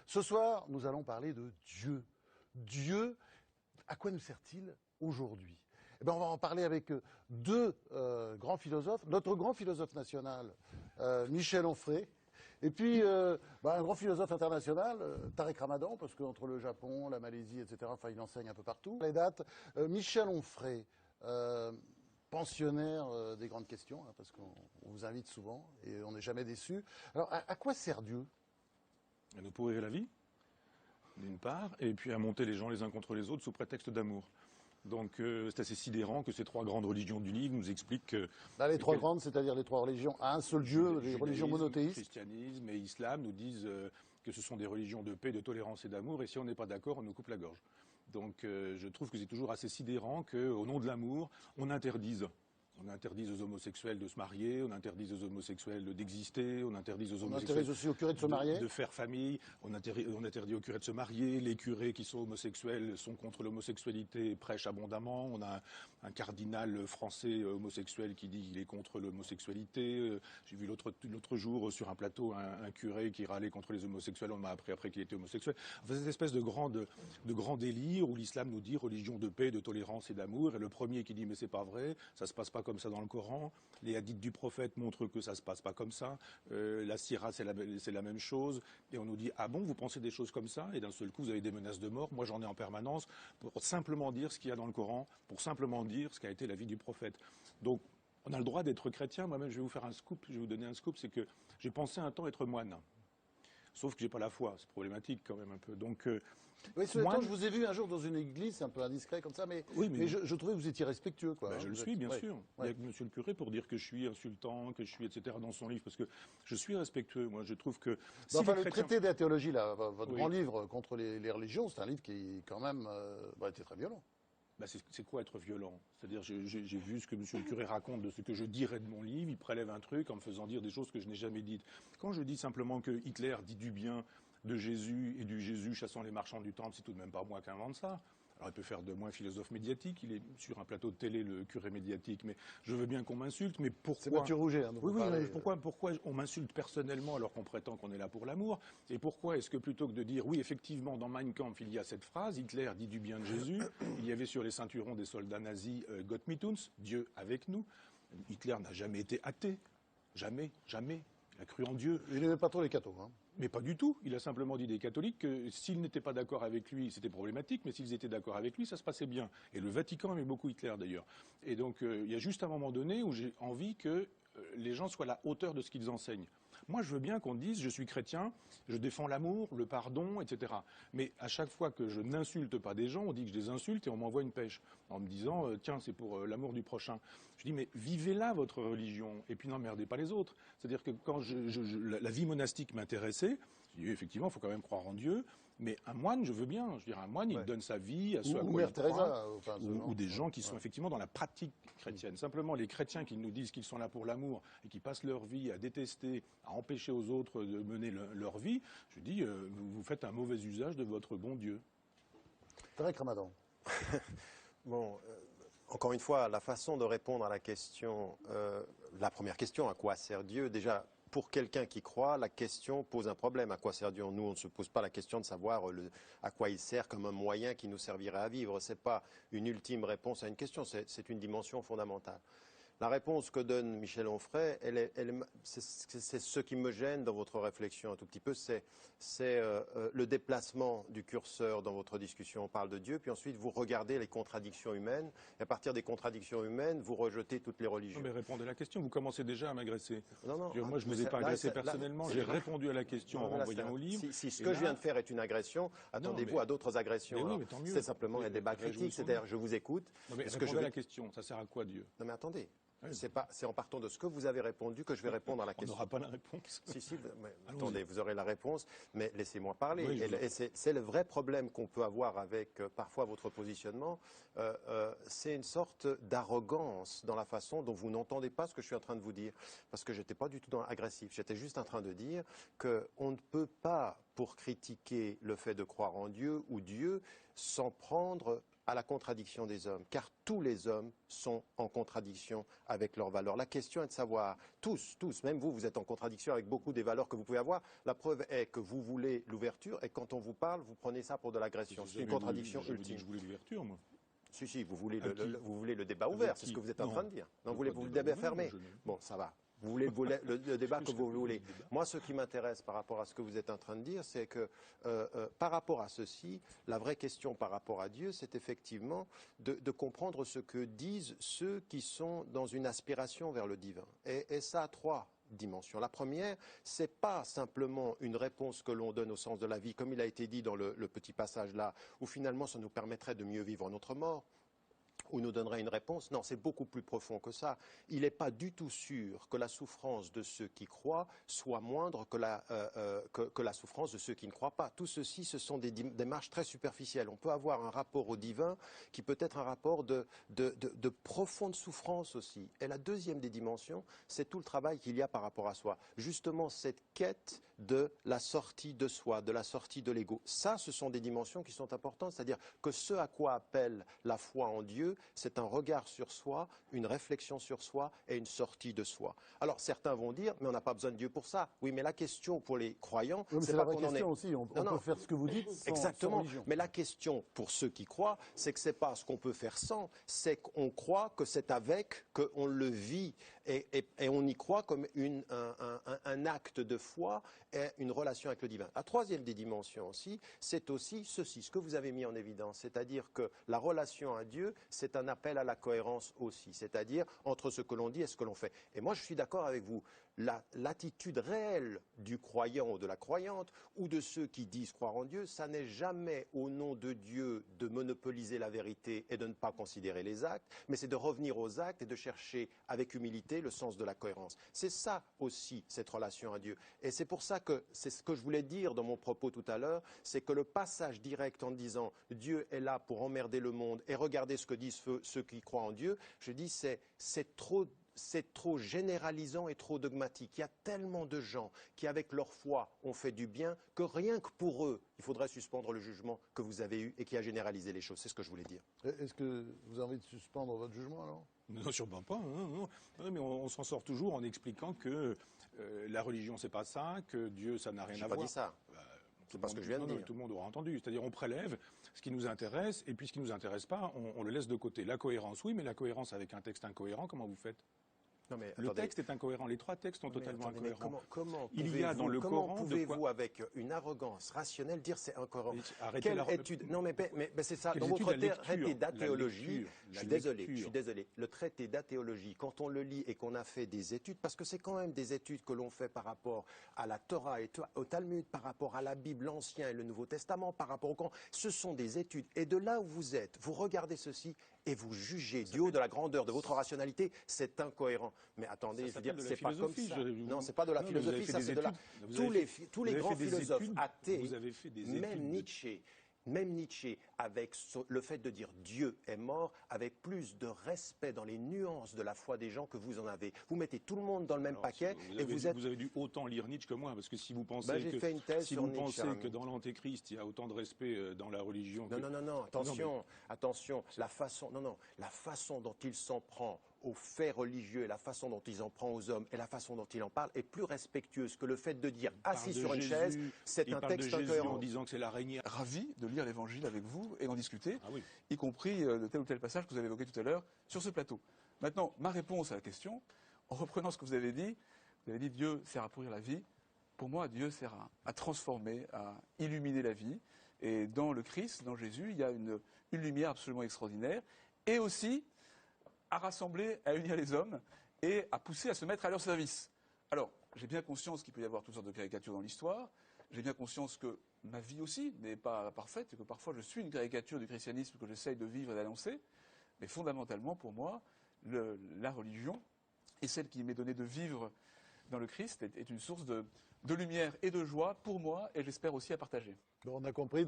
Ce soir, nous allons parler de Dieu. Dieu, à quoi nous sert-il aujourd'hui? Eh bien, on va en parler avec deux grands philosophes. Notre grand philosophe national, Michel Onfray, et puis un grand philosophe international, Tarek Ramadan, parce qu'entre le Japon, la Malaisie, etc., enfin, il enseigne un peu partout. Les dates, Michel Onfray, pensionnaire des grandes questions, hein, parce qu'on vous invite souvent et on n'est jamais déçu. Alors, à quoi sert Dieu? À nous pourrir la vie, d'une part, et puis à monter les gens les uns contre les autres sous prétexte d'amour. Donc c'est assez sidérant que ces trois grandes religions du livre nous expliquent que... Là, les trois grandes, c'est-à-dire les trois religions à un seul Dieu, les religions monothéistes. Christianisme et islam nous disent que ce sont des religions de paix, de tolérance et d'amour, et si on n'est pas d'accord, on nous coupe la gorge. Donc je trouve que c'est toujours assez sidérant qu'au nom de l'amour, on interdise. On interdise aux homosexuels de se marier, on interdise aux homosexuels d'exister, on interdise aux homosexuels... On interdise aussi aux curés de se marier. De faire famille, on interdit aux curés de se marier, les curés qui sont homosexuels sont contre l'homosexualité, prêchent abondamment, on a un cardinal français homosexuel qui dit qu'il est contre l'homosexualité, j'ai vu l'autre jour sur un plateau un curé qui râlait contre les homosexuels, on m'a appris après qu'il était homosexuel. Enfin, cette espèce de grand délire où l'islam nous dit religion de paix, de tolérance et d'amour, et le premier qui dit mais c'est pas vrai, ça se passe pas comme ça dans le Coran, les hadiths du prophète montrent que ça se passe pas comme ça, la sira c'est la même chose, et on nous dit ah bon vous pensez des choses comme ça, et d'un seul coup vous avez des menaces de mort, moi j'en ai en permanence, pour simplement dire ce qu'il y a dans le Coran, pour simplement dire ce qu'a été la vie du prophète. Donc on a le droit d'être chrétien, moi-même je vais vous faire un scoop, je vais vous donner un scoop, c'est que j'ai pensé un temps être moine. Sauf que j'ai pas la foi, c'est problématique quand même un peu. Donc, oui, ce temps, je vous ai vu un jour dans une église, c'est un peu indiscret comme ça, mais, oui, mais je trouvais que vous étiez respectueux, quoi. Ben, je le suis, bien sûr. Il y a que monsieur le curé pour dire que je suis insultant, que je suis, etc., dans son livre, parce que je suis respectueux. Moi, je trouve que... Si enfin, le traité de la théologie, là, votre grand livre contre les religions, c'est un livre qui, quand même, était très violent. Ben c'est quoi être violent? C'est-à-dire, j'ai vu ce que monsieur le curé raconte de ce que je dirais de mon livre, il prélève un truc en me faisant dire des choses que je n'ai jamais dites. Quand je dis simplement que Hitler dit du bien de Jésus et du Jésus chassant les marchands du temple, c'est tout de même pas moi qui invente ça. Alors il peut faire de moi un philosophe médiatique, il est sur un plateau de télé le curé médiatique, mais je veux bien qu'on m'insulte, mais pourquoi... C'est Mathieu Rouget, hein, oui, pourquoi on m'insulte personnellement alors qu'on prétend qu'on est là pour l'amour? Et pourquoi est-ce que plutôt que de dire, oui, effectivement, dans Mein Kampf, il y a cette phrase, Hitler dit du bien de Jésus, il y avait sur les ceintures des soldats nazis, Gott mit uns, Dieu avec nous. Hitler n'a jamais été athée, jamais, jamais. Il a cru en Dieu. Il n'aimait pas trop les cathos, hein. Mais pas du tout. Il a simplement dit des catholiques que s'ils n'étaient pas d'accord avec lui, c'était problématique, mais s'ils étaient d'accord avec lui, ça se passait bien. Et le Vatican aimait beaucoup Hitler d'ailleurs. Et donc il y a juste un moment donné où j'ai envie que les gens soient à la hauteur de ce qu'ils enseignent. Moi, je veux bien qu'on dise, je suis chrétien, je défends l'amour, le pardon, etc. Mais à chaque fois que je n'insulte pas des gens, on dit que je les insulte et on m'envoie une pêche. En me disant, tiens, c'est pour l'amour du prochain. Je dis, mais vivez là votre religion, et puis n'emmerdez pas les autres. C'est-à-dire que quand la vie monastique m'intéressait, je dis, effectivement, il faut quand même croire en Dieu, mais un moine, je veux bien. Je veux dire, un moine, il donne sa vie à ce à quoi il croit, ou des gens qui sont effectivement dans la pratique chrétienne. Simplement, les chrétiens qui nous disent qu'ils sont là pour l'amour et qui passent leur vie à détester, à empêcher aux autres de mener leur vie, je dis, vous faites un mauvais usage de votre bon Dieu. Tarek Ramadan. Bon, encore une fois, la façon de répondre à la question, la première question, à quoi sert Dieu? Déjà, pour quelqu'un qui croit, la question pose un problème. À quoi sert Dieu? Nous, on ne se pose pas la question de savoir à quoi il sert comme un moyen qui nous servirait à vivre. Ce n'est pas une ultime réponse à une question, c'est une dimension fondamentale. La réponse que donne Michel Onfray, c'est ce qui me gêne dans votre réflexion un tout petit peu, c'est le déplacement du curseur dans votre discussion. On parle de Dieu, puis ensuite vous regardez les contradictions humaines, et à partir des contradictions humaines, vous rejetez toutes les religions. Non, mais répondez à la question, vous commencez déjà à m'agresser. Non, non. Moi, je ne vous ai pas agressé personnellement, j'ai répondu à la question en renvoyant au livre. Si ce que je viens de faire est une agression, attendez-vous à d'autres agressions. C'est simplement un débat critique, c'est-à-dire je vous écoute. Non, mais répondez à la question, ça sert à quoi Dieu? Non mais attendez. C'est en partant de ce que vous avez répondu que je vais répondre à la question. On n'aura pas la réponse. Si, mais, attendez, vous aurez la réponse, mais laissez-moi parler. Oui, et c'est le vrai problème qu'on peut avoir avec parfois votre positionnement. C'est une sorte d'arrogance dans la façon dont vous n'entendez pas ce que je suis en train de vous dire. Parce que je n'étais pas du tout agressif. J'étais juste en train de dire qu'on ne peut pas, pour critiquer le fait de croire en Dieu ou Dieu, s'en prendre à la contradiction des hommes, car tous les hommes sont en contradiction avec leurs valeurs. La question est de savoir, tous, même vous, vous êtes en contradiction avec beaucoup des valeurs que vous pouvez avoir. La preuve est que vous voulez l'ouverture et quand on vous parle, vous prenez ça pour de l'agression. C'est une contradiction ultime. Je voulais l'ouverture, moi. Si, vous voulez le débat ouvert, c'est ce que vous êtes en train de dire. Non, vous voulez le débat fermé. Bon, ça va. Vous voulez le débat que vous voulez. Moi, ce qui m'intéresse par rapport à ce que vous êtes en train de dire, c'est que par rapport à ceci, la vraie question par rapport à Dieu, c'est effectivement de comprendre ce que disent ceux qui sont dans une aspiration vers le divin. Et ça a trois dimensions. La première, c'est pas simplement une réponse que l'on donne au sens de la vie, comme il a été dit dans le petit passage là, où finalement ça nous permettrait de mieux vivre notre mort, ou nous donnerait une réponse. Non, c'est beaucoup plus profond que ça. Il n'est pas du tout sûr que la souffrance de ceux qui croient soit moindre que la souffrance de ceux qui ne croient pas. Tout ceci, ce sont des démarches très superficielles. On peut avoir un rapport au divin qui peut être un rapport de profonde souffrance aussi. Et la deuxième des dimensions, c'est tout le travail qu'il y a par rapport à soi. Justement, cette quête de la sortie de soi, de la sortie de l'ego. Ça, ce sont des dimensions qui sont importantes. C'est-à-dire que ce à quoi appelle la foi en Dieu, c'est un regard sur soi, une réflexion sur soi et une sortie de soi. Alors certains vont dire, mais on n'a pas besoin de Dieu pour ça. Oui, mais la question pour les croyants, oui, c'est la pas vraie qu'on en est. question aussi. On peut faire ce que vous dites sans, Exactement. sans religion. Mais la question pour ceux qui croient, c'est que c'est pas ce qu'on peut faire sans, c'est qu'on croit que c'est avec qu'on le vit et on y croit comme un acte de foi et une relation avec le divin. La troisième des dimensions aussi, c'est aussi ceci, ce que vous avez mis en évidence, c'est-à-dire que la relation à Dieu, c'est un appel à la cohérence aussi, c'est-à-dire entre ce que l'on dit et ce que l'on fait. Et moi, je suis d'accord avec vous. L'attitude réelle du croyant ou de la croyante ou de ceux qui disent croire en Dieu, ça n'est jamais au nom de Dieu de monopoliser la vérité et de ne pas considérer les actes, mais c'est de revenir aux actes et de chercher avec humilité le sens de la cohérence. C'est ça aussi, cette relation à Dieu. Et c'est pour ça que c'est ce que je voulais dire dans mon propos tout à l'heure, c'est que le passage direct en disant Dieu est là pour emmerder le monde et regarder ce que disent ceux qui croient en Dieu, je dis c'est trop généralisant et trop dogmatique. Il y a tellement de gens qui, avec leur foi, ont fait du bien que rien que pour eux, il faudrait suspendre le jugement que vous avez eu et qui a généralisé les choses. C'est ce que je voulais dire. Est-ce que vous avez envie de suspendre votre jugement alors? Non, sûrement pas. Non. Non, mais on s'en sort toujours en expliquant que la religion, c'est pas ça, que Dieu, ça n'a rien à voir. Je n'ai pas dit ça. C'est pas ce que je viens de dire. Tout le monde aura entendu. C'est-à-dire, on prélève ce qui nous intéresse, et puis ce qui ne nous intéresse pas, on le laisse de côté. La cohérence, oui, mais la cohérence avec un texte incohérent, comment vous faites? Non, mais le texte est incohérent. Les trois textes sont totalement incohérents. Il y a dans le Coran. Comment pouvez-vous, avec une arrogance rationnelle, dire c'est incohérent? Quelle étude? Non, mais c'est ça. Dans votre traité d'athéologie, je suis désolé. Le traité d'athéologie, quand on le lit et qu'on a fait des études, parce que c'est quand même des études que l'on fait par rapport à la Torah et au Talmud, par rapport à la Bible, l'Ancien et le Nouveau Testament, par rapport au Coran, ce sont des études. Et de là où vous êtes, vous regardez ceci et vous jugez du haut de la grandeur de votre rationalité, c'est incohérent. Mais attendez, je veux dire, c'est pas comme ça. Non, c'est pas de la philosophie, ça c'est de la... Tous les grands philosophes athées, même Nietzsche, avec le fait de dire Dieu est mort, avait plus de respect dans les nuances de la foi des gens que vous en avez. Vous mettez tout le monde dans le même paquet et vous êtes... Vous avez dû autant lire Nietzsche que moi, parce que si vous pensez, que dans l'Antéchrist, il y a autant de respect dans la religion... Non, attention, la façon dont il s'en prend aux faits religieux et la façon dont il en prend aux hommes et la façon dont il en parle est plus respectueuse que le fait de dire assis sur une chaise, c'est un texte incohérent. En disant que c'est l'araignée. Ravi de lire l'Évangile avec vous et d'en discuter, y compris de tel ou tel passage que vous avez évoqué tout à l'heure sur ce plateau. Maintenant, ma réponse à la question, en reprenant ce que vous avez dit Dieu sert à pourrir la vie. Pour moi, Dieu sert à transformer, à illuminer la vie. Et dans le Christ, dans Jésus, il y a une lumière absolument extraordinaire. Et aussi à rassembler, à unir les hommes et à pousser à se mettre à leur service. Alors, j'ai bien conscience qu'il peut y avoir toutes sortes de caricatures dans l'histoire. J'ai bien conscience que ma vie aussi n'est pas parfaite et que parfois je suis une caricature du christianisme que j'essaye de vivre et d'annoncer. Mais fondamentalement, pour moi, la religion et celle qui m'est donnée de vivre dans le Christ est une source de lumière et de joie pour moi et j'espère aussi à partager. Bon, on a compris.